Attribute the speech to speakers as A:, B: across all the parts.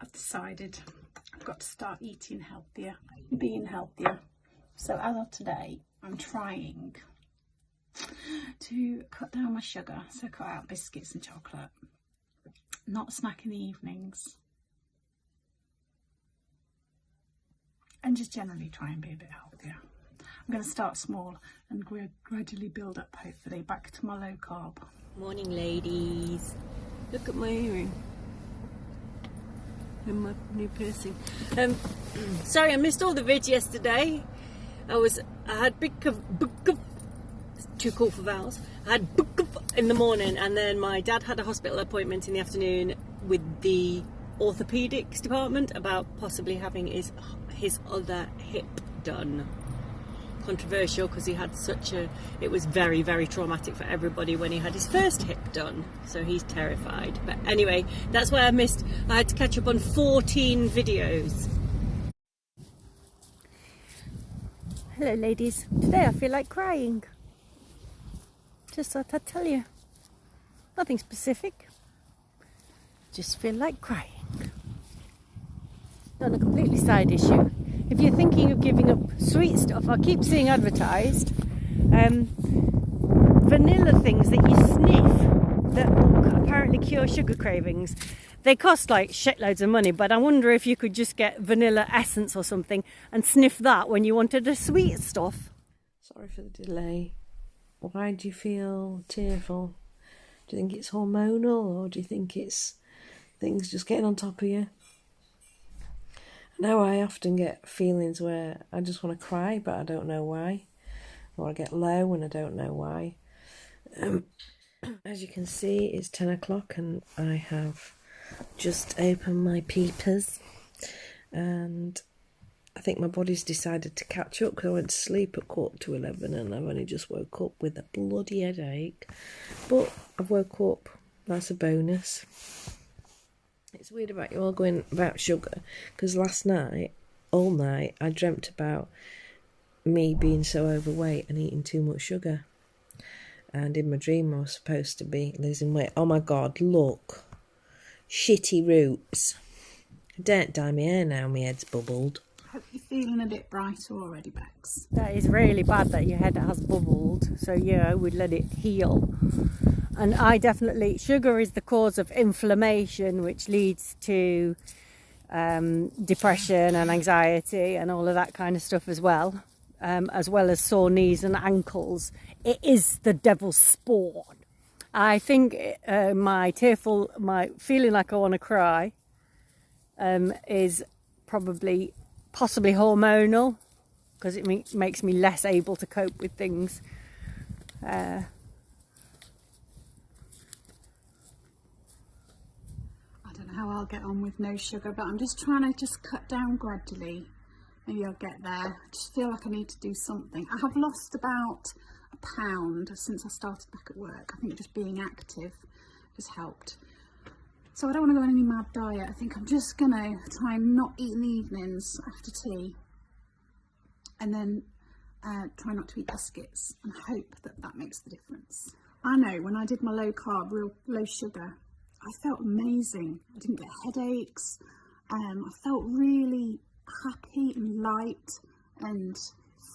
A: I've decided I've got to start eating healthier, being healthier. So as of today, I'm trying to cut down my sugar, so cut out biscuits and chocolate, not snack in the evenings, and just generally try and be a bit healthier. I'm going to start small and gradually build up, hopefully, back to my low carb.
B: Morning, ladies. Look at my earring and my new piercing. Sorry, I missed all the vids yesterday. I had too cool for vowels. I had in the morning, and then my dad had a hospital appointment in the afternoon with the orthopedics department about possibly having his other hip done. Controversial, because he had it was very, very traumatic for everybody when he had his first hip done, so he's terrified. But anyway, that's why I had to catch up on 14 videos. Hello ladies, today I feel like crying. Just thought I'd tell you. Nothing specific, just feel like crying. On a completely side issue, if you're thinking of giving up sweet stuff, I keep seeing advertised vanilla things that you sniff that will apparently cure sugar cravings. They cost like shitloads of money, but I wonder if you could just get vanilla essence or something and sniff that when you wanted the sweet stuff.
C: Sorry for the delay. Why do you feel tearful? Do you think it's hormonal, or do you think it's things just getting on top of you? I know I often get feelings where I just want to cry, but I don't know why. Or I get low and I don't know why. As you can see, it's 10 o'clock and I have just opened my peepers. And I think my body's decided to catch up, because I went to sleep at 11:15 and I've only just woke up with a bloody headache. But I've woke up, that's a bonus. It's weird about you all going about sugar, because last night, all night, I dreamt about me being so overweight and eating too much sugar. And in my dream, I was supposed to be losing weight. Oh my God, look. Shitty roots. Don't dye my hair now, my head's bubbled.
A: Hope you're feeling a bit brighter already, Bex.
B: That is really bad that your head has bubbled, so yeah, I would let it heal. And sugar is the cause of inflammation, which leads to depression and anxiety and all of that kind of stuff as well as sore knees and ankles. It is the devil's spawn. I think my feeling like I want to cry is possibly hormonal, because it makes me less able to cope with things.
A: I don't know how I'll get on with no sugar, but I'm just trying to cut down gradually. Maybe I'll get there. I just feel like I need to do something. I have lost about a pound since I started back at work. I think just being active has helped. So I don't want to go on any mad diet. I think I'm just going to try and not eat in the evenings after tea. And then try not to eat biscuits and hope that makes the difference. I know when I did my low carb, real low sugar, I felt amazing. I didn't get headaches. I felt really happy and light and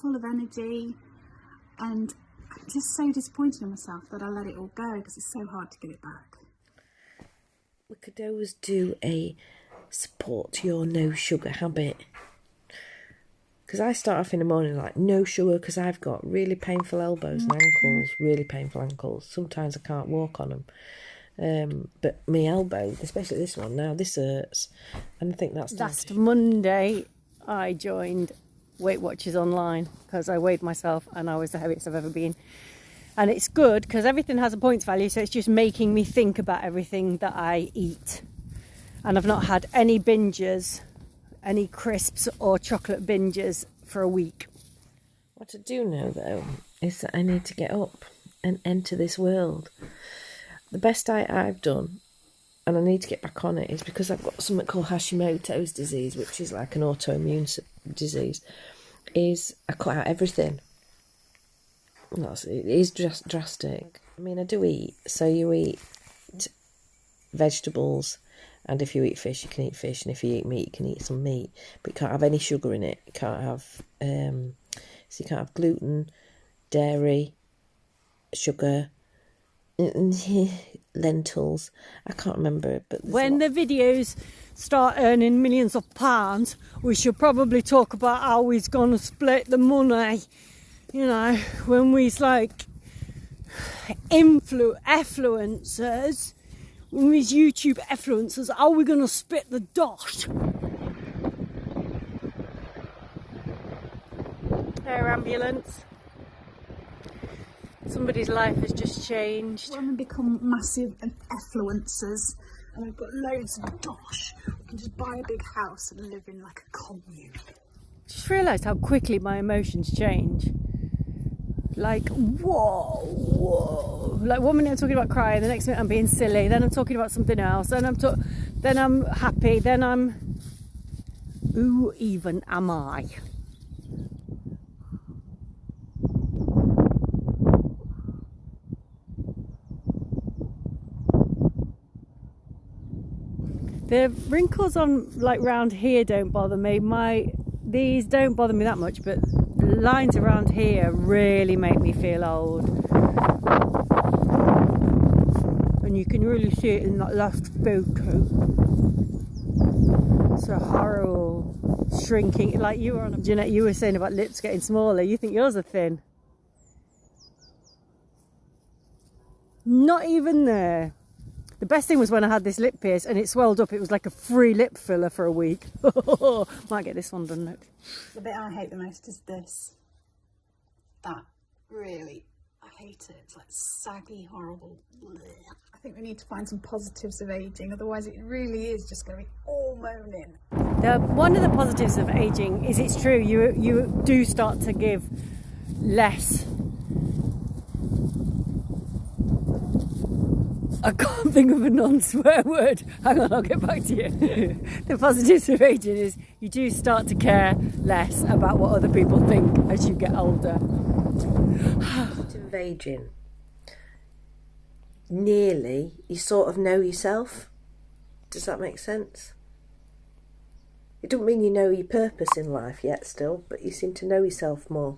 A: full of energy. And I'm just so disappointed in myself that I let it all go, because it's so hard to get it back.
C: We could always do a support your no sugar habit. Because I start off in the morning like no sugar, because I've got really painful elbows and ankles, really painful ankles. Sometimes I can't walk on them. But my elbow, especially this one now, this hurts. And I think that's...
B: Last Monday, I joined Weight Watchers online, because I weighed myself and I was the heaviest I've ever been. And it's good because everything has a points value, so it's just making me think about everything that I eat. And I've not had any binges, any crisps or chocolate binges for a week.
C: What I do know, though, is that I need to get up and enter this world. The best diet I've done, and I need to get back on it, is because I've got something called Hashimoto's disease, which is like an autoimmune disease, is I cut out everything. It is just drastic. I mean, I do eat. So you eat vegetables, And if you eat fish, you can eat fish, and if you eat meat, you can eat some meat. But you can't have any sugar in it. You can't have, so you can't have gluten, dairy, sugar, lentils. I can't remember it, but
B: when the videos start earning millions of pounds, we should probably talk about how we's gonna split the money. You know, when we's like influencers, when we's YouTube influencers, how are we gonna split the dot? Air ambulance. Somebody's life has just changed.
A: When we become massive influencers and we've got loads of dosh, we can just buy a big house and live in like a commune.
B: Just realised how quickly my emotions change. Like, whoa. Like 1 minute I'm talking about crying, the next minute I'm being silly, then I'm talking about something else, then I'm happy, then I'm... Who even am I? The wrinkles on, like, round here don't bother me. These don't bother me that much, but lines around here really make me feel old. And you can really see it in that last photo. It's a horrible shrinking, like you were on. Jeanette, you were saying about lips getting smaller. You think yours are thin? Not even there. The best thing was when I had this lip pierce and it swelled up. It was like a free lip filler for a week. Might get this one done next.
A: The bit I hate the most is this. That really, I hate it. It's like saggy, horrible. Blech. I think we need to find some positives of aging. Otherwise, it really is just going to be all moaning.
B: One of the positives of aging is it's true. You do start to give less. I can't think of a non-swear word. Hang on, I'll get back to you. The positives of aging is you do start to care less about what other people think as you get older.
C: Positive of aging. Nearly, you sort of know yourself. Does that make sense? It doesn't mean you know your purpose in life yet still, but you seem to know yourself more.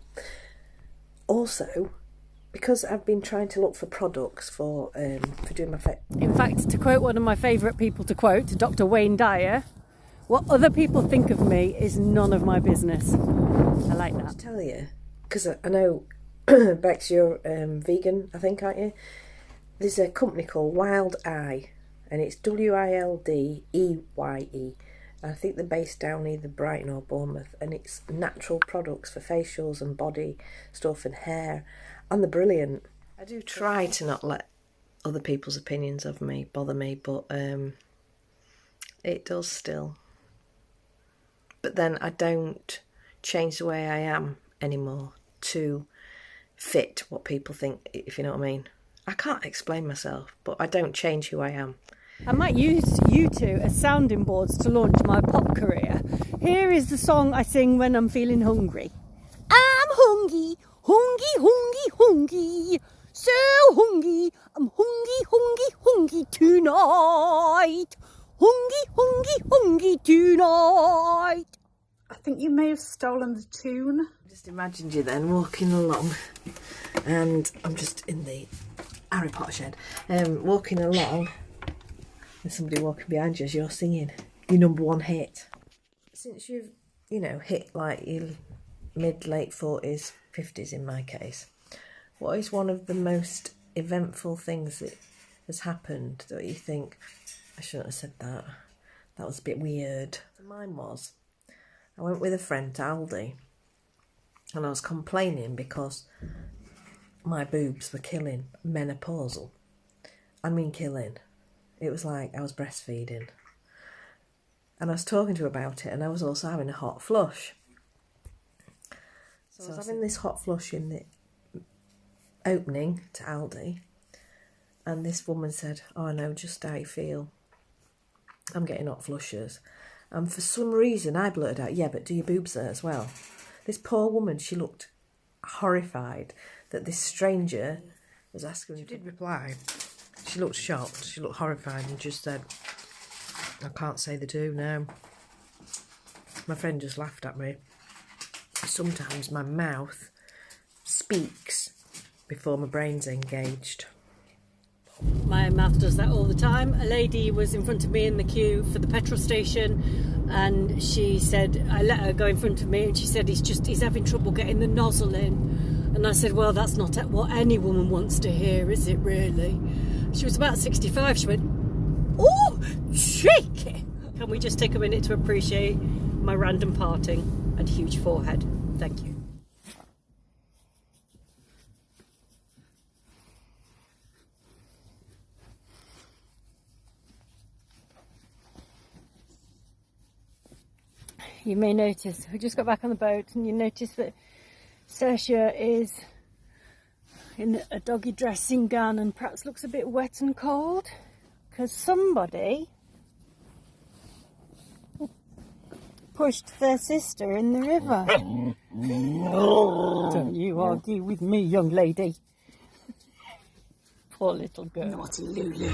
C: Also, because I've been trying to look for products for doing my
B: In fact, to quote one of my favourite people to quote, Dr. Wayne Dyer, what other people think of me is none of my business. I like that.
C: To tell you, because I know, Bex, you're vegan, I think, aren't you? There's a company called Wild Eye, and it's WILDEYE. I think they're based down either Brighton or Bournemouth, and it's natural products for facials and body stuff and hair. And they're brilliant. I do try to not let other people's opinions of me bother me, but it does still. But then I don't change the way I am anymore to fit what people think, if you know what I mean. I can't explain myself, but I don't change who I am.
B: I might use you two as sounding boards to launch my pop career. Here is the song I sing when I'm feeling hungry. I'm hungry. Hungry, hungry, hungry, so hungry, I'm hungry, hungry, hungry tonight. Hungry, hungry, hungry tonight.
A: I think you may have stolen the tune.
C: I just imagined you then walking along, and I'm just in the Harry Potter shed, walking along, and somebody walking behind you as you're singing your number one hit. Since you've, hit like your mid-late 40s, 50s in my case, what is one of the most eventful things that has happened that you think, I shouldn't have said that, that was a bit weird? Mine was, I went with a friend to Aldi and I was complaining because my boobs were killing. Menopausal. I mean killing. It was like I was breastfeeding. And I was talking to her about it, and I was also having a hot flush. So I was having this hot flush in the opening to Aldi, and this woman said, "Oh, I know just how you feel. I'm getting hot flushes." And for some reason I blurted out, "Yeah, but do your boobs there as well?" This poor woman, she looked horrified that this stranger was asking her. She did reply. She looked shocked, she looked horrified, and just said, I can't say they do, no. My friend just laughed at me. Sometimes my mouth speaks before my brain's engaged.
B: My mouth does that all the time. A lady was in front of me in the queue for the petrol station, and she said, I let her go in front of me, and she said he's having trouble getting the nozzle in. And I said, well, that's not what any woman wants to hear, is it really? She was about 65. She went, oh, cheeky. Can we just take a minute to appreciate my random parting and huge forehead? Thank you. You may notice, we just got back on the boat, and you notice that Sasha is in a doggy dressing gown and perhaps looks a bit wet and cold because somebody pushed their sister in the river. Don't you argue with me, young lady. Poor little girl.
A: Naughty Lulu.